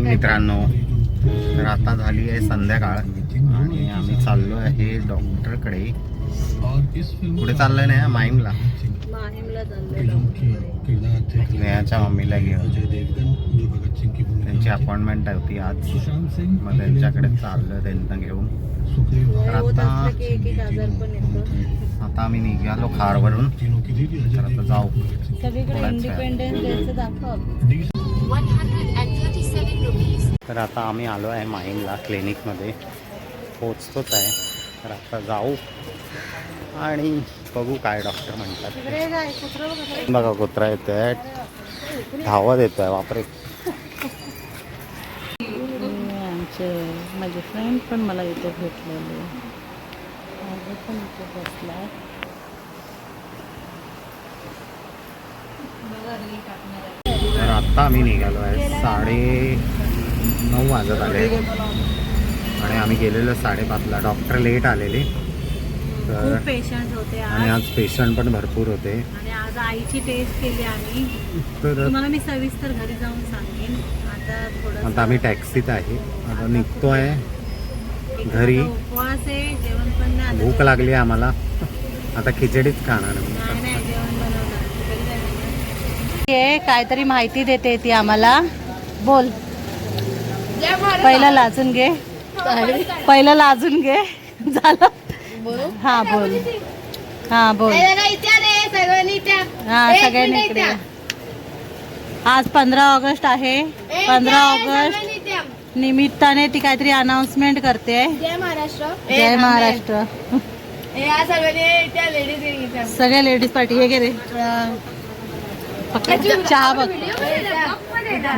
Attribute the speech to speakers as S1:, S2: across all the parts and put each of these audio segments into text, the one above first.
S1: मित्रांनो, तर आता झाली आहे संध्याकाळ आणि आम्ही चाललो आहे डॉक्टरकडे. कुठे चाललोय ना? माहीमला स्नेहाच्या मम्मीला घेऊन. त्यांची अपॉइंटमेंट होती आज, मग त्यांच्याकडे चाललो त्यांना घेऊन. तर आता आम्ही निघालो खारवरून. तर आता जाऊ. तर आता आम्ही आलो आहे माहीमला क्लिनिकमध्ये, पोचतोच आहे. तर आता जाऊ आणि बघू काय डॉक्टर म्हणतात. बघा कुत्रा येतोय, धावत येतोय. बापरे,
S2: माझे फ्रेंड पण मला इथे भेटलेले, पण इथे बसलाय.
S1: तर आत्ता आम्ही निघालो आहे, 9:30 वाजत आले आणि आम्ही गेलेलो 5:30ला. डॉक्टर लेट आलेले, तर
S2: पेशंट होते
S1: आणि आज पेशंट पण भरपूर होते.
S2: आणि आज आईची टेस्ट केली आम्ही.
S1: तर
S2: तुम्हाला मी सविस्तर घरी जाऊन सांगेन.
S1: आता आम्ही टॅक्सीत आहे, आता निघतोय घरी.
S2: उपवास आहे, जेवण पण नाही.
S1: भूक लागली आहे आम्हाला, आता खिचडीच खाणार.
S2: काहीतरी माहिती देते ती आम्हाला. बोल, पहिलं लाजून घे, पहिलं लाजून घे. झालं? हा बोल, हा बोल. हा सगळ्यांनी इकडे. आज 15 ऑगस्ट आहे. 15 ऑगस्ट निमित्ताने ती काहीतरी अनाउन्समेंट करते.
S3: जय महाराष्ट्र.
S2: जय महाराष्ट्र. सगळ्या लेडीज पार्टी. हे गे रे चहा बघ,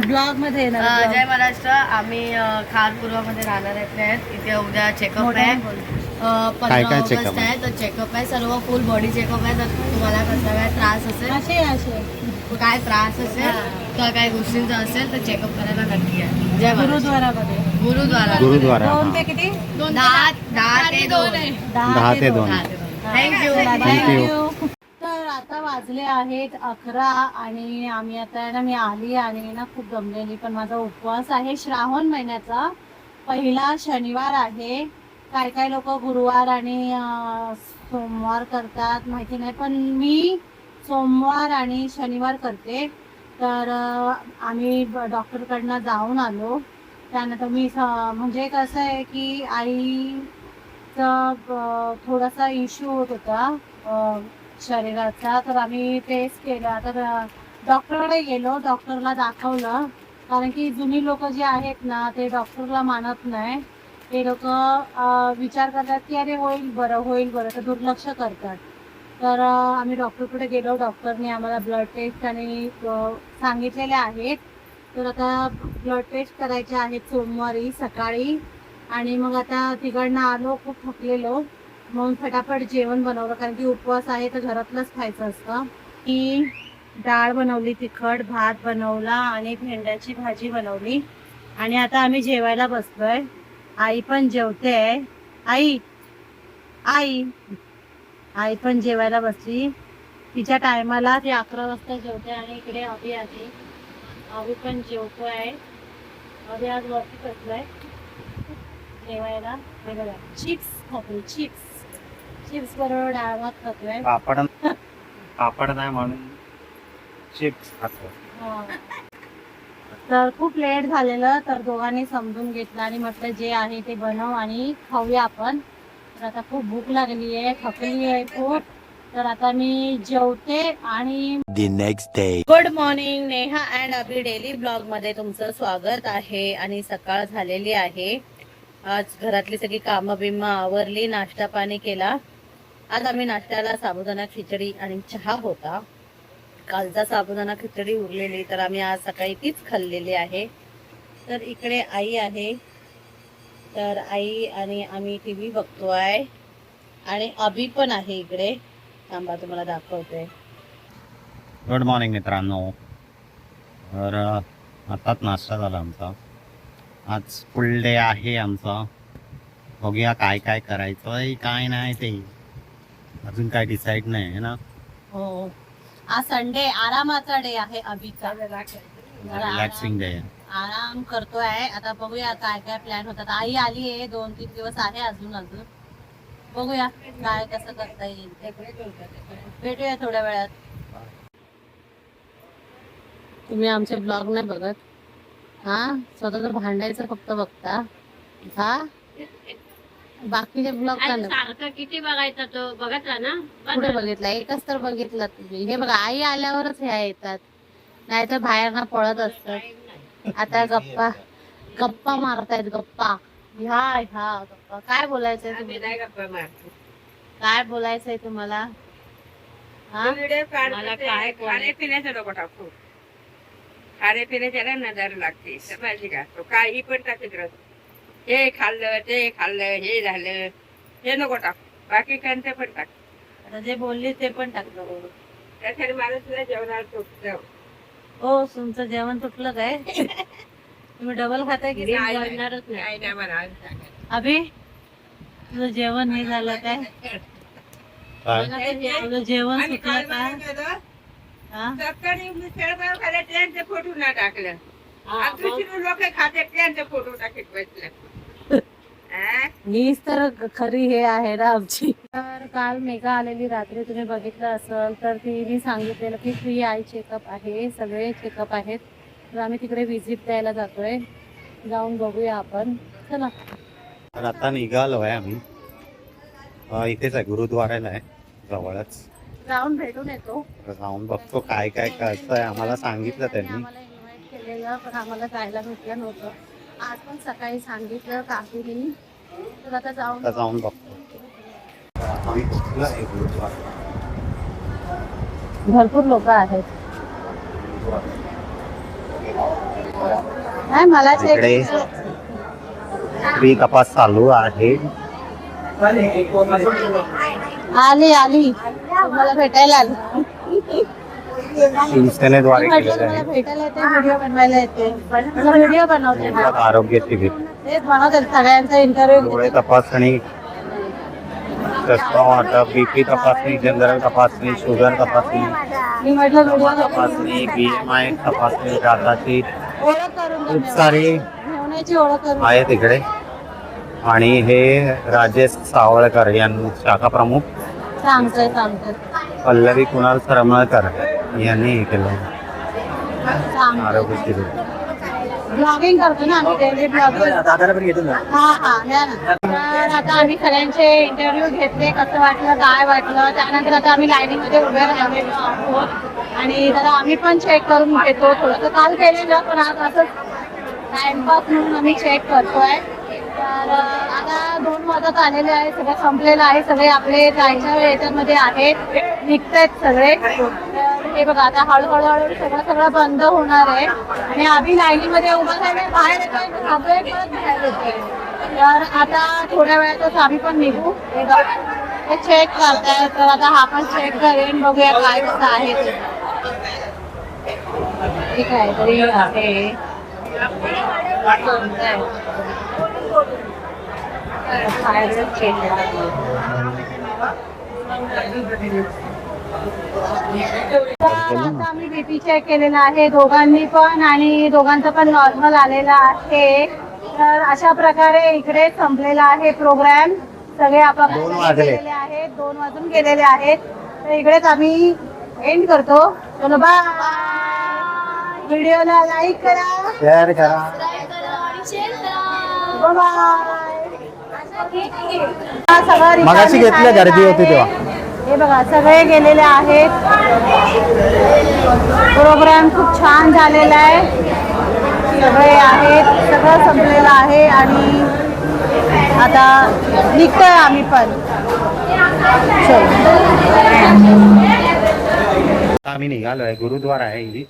S2: ब्लॉग मध्ये.
S3: जय महाराष्ट्र. आम्ही खारपूर्वामध्ये राहणार आहेत. इथे उद्या चेकअप आहे. 15 ऑगस्ट आहे, तर चेकअप आहे. सर्व फुल बॉडी चेकअप आहे. तर तुम्हाला कसला काय त्रास असेल, काय त्रास असेल किंवा काय गोष्टींचा असेल तर चेकअप करायला नक्की आहे. जय
S2: गुरुद्वारामध्ये.
S1: गुरुद्वारा
S2: 2 ते किती?
S3: 10 ते 2.
S1: 10 ते 2.
S3: थँक्यू.
S2: तर आता वाजले आहेत 11 आणि आम्ही आता ना, मी आली आणि ना खूप दमलेली. पण माझा उपवास आहे, श्रावण महिन्याचा पहिला शनिवार आहे. काय लोक गुरुवार आणि सोमवार करतात माहिती नाही, पण मी सोमवार आणि शनिवार करते. तर आम्ही डॉक्टरकडनं जाऊन आलो. त्यानंतर मी म्हणजे कसं आहे की आईचा थोडासा इश्यू होत होता शरीराचा. तर आम्ही टेस्ट केला. तर डॉक्टरकडे गेलो, डॉक्टरला दाखवलं. कारण की जुनी लोक जे आहेत ना, ते डॉक्टरला मानत नाही. ते लोक विचार करतात की अरे होईल बरं, तर दुर्लक्ष करतात. तर आम्ही डॉक्टरकडे गेलो. डॉक्टरने आम्हाला ब्लड टेस्ट आणि सांगितलेले आहेत. तर आता ब्लड टेस्ट करायचे आहेत सोमवारी सकाळी. आणि मग आता तिकडनं आलो, खूप थकलेलो, म्हणून फटाफट जेवण बनवलं. कारण की उपवास आहे तर घरातलंच खायचं असतं. ही डाळ बनवली, तिखट भात बनवला आणि भेंड्याची भाजी बनवली. आणि आता आम्ही जेवायला बसलोय. आई पण जेवते. आई पण जेवायला बसली. तिच्या टायमाला ती 11 वाजता जेवते. आणि इकडे अभि आहे, अभि पण जेवतोय. अभि आज वरती बसलाय जेवायला. चिप्स खातोय, चिप्स बरोबर डाळ भात खातोय.
S1: पापड नाही म्हणून चिप्स खातो.
S2: तर खूप लेट झालेलं, तर दोघांनी समजून घेतलं आणि म्हटलं जे आहे ते बनव आणि खाऊया आपण. तर आता खूप भूक लागली आहे, थकली आहे खूप. तर आता मी जेवते. आणि
S1: next day.
S2: Good morning, Neha and Abhi daily blog मध्ये तुमचं स्वागत आहे. आणि सकाळ झालेली आहे. आज घरातली सगळी कामं बिम्म आवरली, नाश्ता पाणी केला. आज आम्ही नाश्त्याला साबुदाणा खिचडी आणि चहा होता. कालचा साबुदाणा खिचडी उरलेली, तर आम्ही आज सकाळी तीच खाल्लेली आहे. तर इकडे आई आहे, तर आई आणि आम्ही टीव्ही बघतोय. आणि अभि पण आहे इकडे. थांबा तुम्हाला दाखवते.
S1: गुड मॉर्निंग मित्रांनो. तर आताच नाश्ता झाला आमचा. आज फुल डे आहे आमचा. बघूया काय काय करायचं काय नाही, ते अजून काय डिसाईड नाही ना.
S2: हो, आज संडे आरामाचा डे आहे अभिचा.
S1: Relaxing day.
S2: आराम करतोय. आता बघूया काय काय प्लॅन होतात. आई आली आहे, 2-3 दिवस आहे अजून बघूया काय कसं करता येईल. भेटूया थोड्या वेळात. तुम्ही आमचे ब्लॉग नाही बघत हा, स्वतःच भांडायचं फक्त बघता हा, बाकीचे ब्लॉग
S3: सारखं किती बघायचा तो बघितला ना,
S2: कुठे बघितला? एकच तर बघितला तुम्ही. हे बघा आई आल्यावरच ह्या येतात, नाहीतर बाहेर ना पळत असतात. आता गप्पा गप्पा मारतायत गप्पा. ह्या ह्या गप्पा. काय बोलायचंय तुम्हाला? काय बोलायचंय तुम्हाला?
S3: मला काय
S4: खाण्यापिण्याचं नको टाकू. खाण्यापिण्याच्या नजर लागते समजली का? तो काही पण टाकत राहतो. हे खाल्लं ते खाल्लं हे झालं हे नको टाकू. बाकी कोणतं पण टाक.
S2: आता जे बोलली ते पण टाकलं.
S4: त्यासाठी मला तुला जेवणाला चुकतं.
S2: हो, तुमचं जेवण तुटलं काय? तुम्ही डबल खाताय की
S3: जेवणारच नाही.
S4: काय नाही मला
S2: अभि, तुझं जेवण हे झालं काय? तुझं जेवण
S4: आणि
S2: सुटलं
S4: काल
S2: काय?
S4: मला काय
S2: हा?
S4: सकाळी मिसळपाव खाल्ला त्यांचे फोटो नाही टाकलं. दुसरी लोक खाते त्यांचे फोटो टाकीत बसलं.
S2: हीच तर खरी हे आहे ना आमची. तर काल मेघा आलेली रात्री तुम्ही बघितलं असेल तर तिने सांगितलेलं की फ्री आय चेकअप आहे, सगळे चेकअप आहेत. तर आम्ही तिकडे व्हिजिट द्यायला जातोय. जाऊन बघूया आपण. चला.
S1: तर आता निघालो आहे आम्ही. इथेच आहे, गुरुद्वाराला आहे जवळच.
S2: जाऊन भेटून येतो.
S1: जाऊन बघतो काय काय कसं आहे. आम्हाला सांगितलं त्यांनी.
S2: आम्हाला इन्व्हाइट केलेलं पण आम्हाला जायला भेटलं नव्हतं. आज पण सकाळी सांगितलं काकीनी. तर आता जाऊन
S1: बघतो. आम्ही पोहोचलो आहे गुरुद्वारा.
S2: भरपूर लोक आहेत. नाही मला
S1: इकडे फ्री तपास चालू आहे.
S2: आली तुम्हाला भेटायला आली.
S1: शिवसेनेद्वारे केलेलं
S2: मला
S1: आहे.
S2: भेटायला येते, व्हिडिओ बनवायला येते. मला व्हिडिओ बनवते ना.
S1: आरोग्य शिबिर,
S2: तेच बनवते, सगळ्यांचा इंटरव्ह्यू
S1: डोळे तपासणी, चष्मा वाटप, बीपी तपासणी, जनरल तपासणी, शुगर तपासणी,
S2: मी म्हटलं व्हिडिओ
S1: तपासणी, BMI तपासणी, दाताची
S2: ओळख करून
S1: खूप सारे
S2: घेण्याची ओळख करून
S1: आहे तिकडे. आणि हे राजेश सावळकर यांनी शाखा प्रमुख
S2: सांगतोय
S1: पल्लवी कुणाल सरमळकर यांनी हे केलं आरोग्य शिबिर.
S2: ब्लॉगिंग करतो ना आम्ही, डेली ब्लॉगिंग. हा या ना. तर आता आम्ही सगळ्यांचे इंटरव्ह्यू घेतले, कसं वाटलं काय वाटलं. त्यानंतर आता आम्ही लाईनीमध्ये उभे राहिलेलो आहोत आणि जरा आम्ही पण चेक करून घेतो. थोडंसं काल केलेलं पण आज असं टाइमपास म्हणून आम्ही चेक करतोय. तर आता 2 वाजत आलेले आहे, सगळं संपलेलं आहे. सगळे आपले जायच्या याच्यामध्ये आहेत, निघतायत सगळे. तर हे बघा आता हळूहळू सगळं बंद होणार आहे आणि आम्ही लाईनीमध्ये उभं राहिले, बाहेर येतोय, सगळे परत बाहेर येतोय. तर आता थोड्या वेळातच आम्ही पण निघू. हे चेक करताय, तर आता हा पण चेक करेन, बघूया काय कसं आहे ते. ठीक आहे तरी आहे. आता आम्ही बीपी चेक केलेला आहे दोघांनी पण आणि दोघांचं पण नॉर्मल आलेला आहे. तर अशा प्रकारे इकडे संपलेला आहे प्रोग्राम. सगळे आपापल्या गेलेले आहेत, 2 वाजून गेलेले आहेत. तर इकडेच आम्ही एंड करतो. चलो बाय. व्हिडिओला लाईक करा,
S1: शेअर करा. मगाशी घेतल्या गर्दी होती तेव्हा.
S2: हे बघा सगळे गेलेले आहेत. प्रोग्राम खूप छान झालेला आहे. सगळे आहेत, सगळं संपलेलं आहे आणि आता निघतोय आम्ही पण.
S1: आम्ही निघालो आहे, गुरुद्वारा आहे इथे,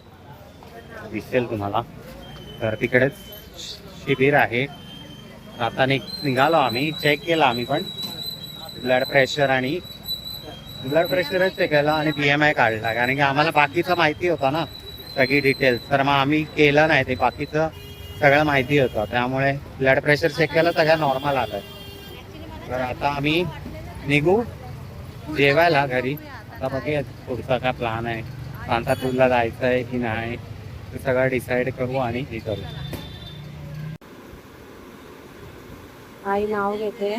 S1: दिसेल तुम्हाला. तर तिकडेच शिबिर आहे. आता निघालो आम्ही. चेक केला आम्ही पण ब्लड प्रेशरच चेक केला आणि BMI काढला, कारण की आम्हाला बाकीचं माहिती होतं ना, सगळी डिटेल्स. तर मग आम्ही केलं नाही ते, बाकीचं सगळं माहिती होतं. त्यामुळे ब्लड प्रेशर चेक केलं, सगळं नॉर्मल आलं. तर आता आम्ही निघू जेवायला घरी. आता बघूया पुढचा काय प्लॅन आहे. सांताक्रूजला जायचं आहे की नाही, ते सगळं डिसाईड करू आणि हे करू.
S2: आई नाव घेते.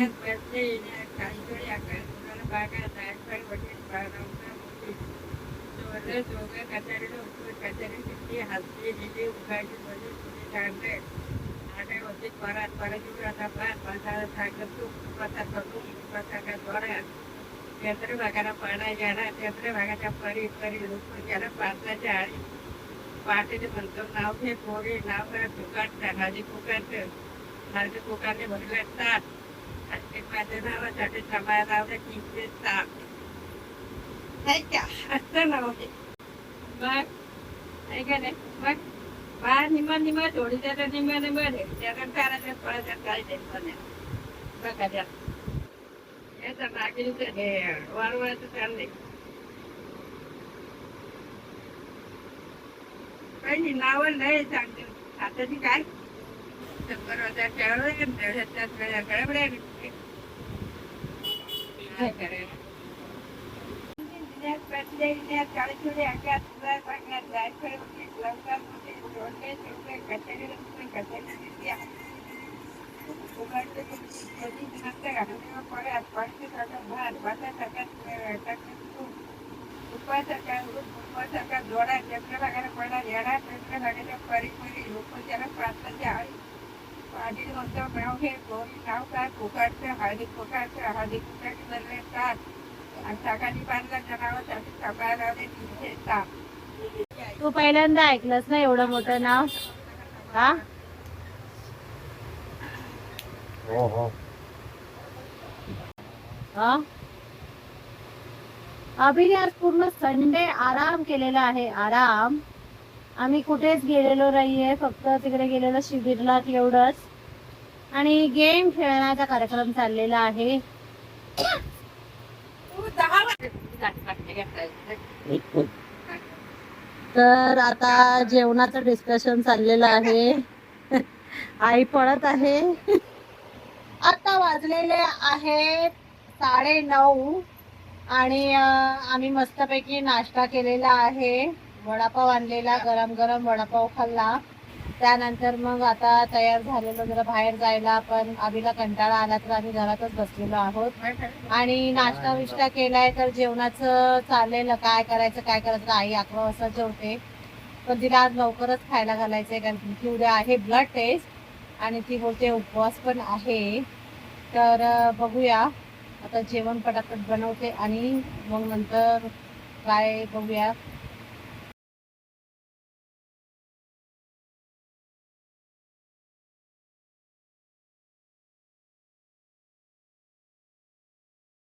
S4: चंद्रभागाच्या परी परी त्याला पाचल्याच्या आळी पाटील म्हणतो नाव घे पोरी नाव करा फुकाटचं हळदी फुकाटचं हळदी फुकाटे भरले ताट आणि माझ्या नावासाठी समाया लावले किंचे ताट नाही का असं नाव घे मग नाही का नाही मग बा निम्मा निम्मा थोडी त्याला निम्मा निम्मा दे त्याला करायचं पळायचं काही देत पण नाही बघा त्या याचं नागिरीचं हे वारवायचं चाललंय पहिली नावं नाही सांगते आताची काय शंकरवाच्या जोडा चंद्रभागाला पडला येणार चंद्रभागाच्या परी परी लोक त्याला प्रार्थनाची आळी पाटील म्हणतो नाव घे पोरी नाव काय फुकाटचं हळदी फुकाटचं हळदी फुकाट बनले ताट आणि सकाळी बांधला जनावरसाठी सकाळला लावले 300 ताप.
S2: तू पहिल्यांदा ऐकलंस ना एवढं मोठं नाव? हा
S1: हो हो.
S2: हा अभिने आज पूर्ण संडे आराम केलेला आहे. आराम. आम्ही कुठेच गेलेलो नाहीये, फक्त तिकडे गेलेलो शिबिरला एवढंच. आणि गेम खेळण्याचा कार्यक्रम चाललेला आहे. तर आता जेवणाचं डिस्कशन चाललेलं आहे. आई पळत आहे. आता वाजलेले आहेत 9:30 आणि आम्ही मस्तपैकी नाश्ता केलेला आहे. वडापाव आणलेला, गरम गरम वडापाव खाल्ला. त्यानंतर मग आता तयार झालेलो जरा बाहेर जायला, पण आम्हीला कंटाळा आला तर आम्ही घरातच बसलेलो आहोत आणि नाश्ता विष्टा केलाय. तर जेवणाचं चाललेलं काय करायचं. आई 11 वाजता जेवते, पण तिला आज लवकरच खायला घालायचंय कारण की उद्या आहे ब्लड टेस्ट आणि ती बोलते उपवास पण आहे. तर बघूया आता जेवण पटापट बनवते आणि मग नंतर काय बघूया.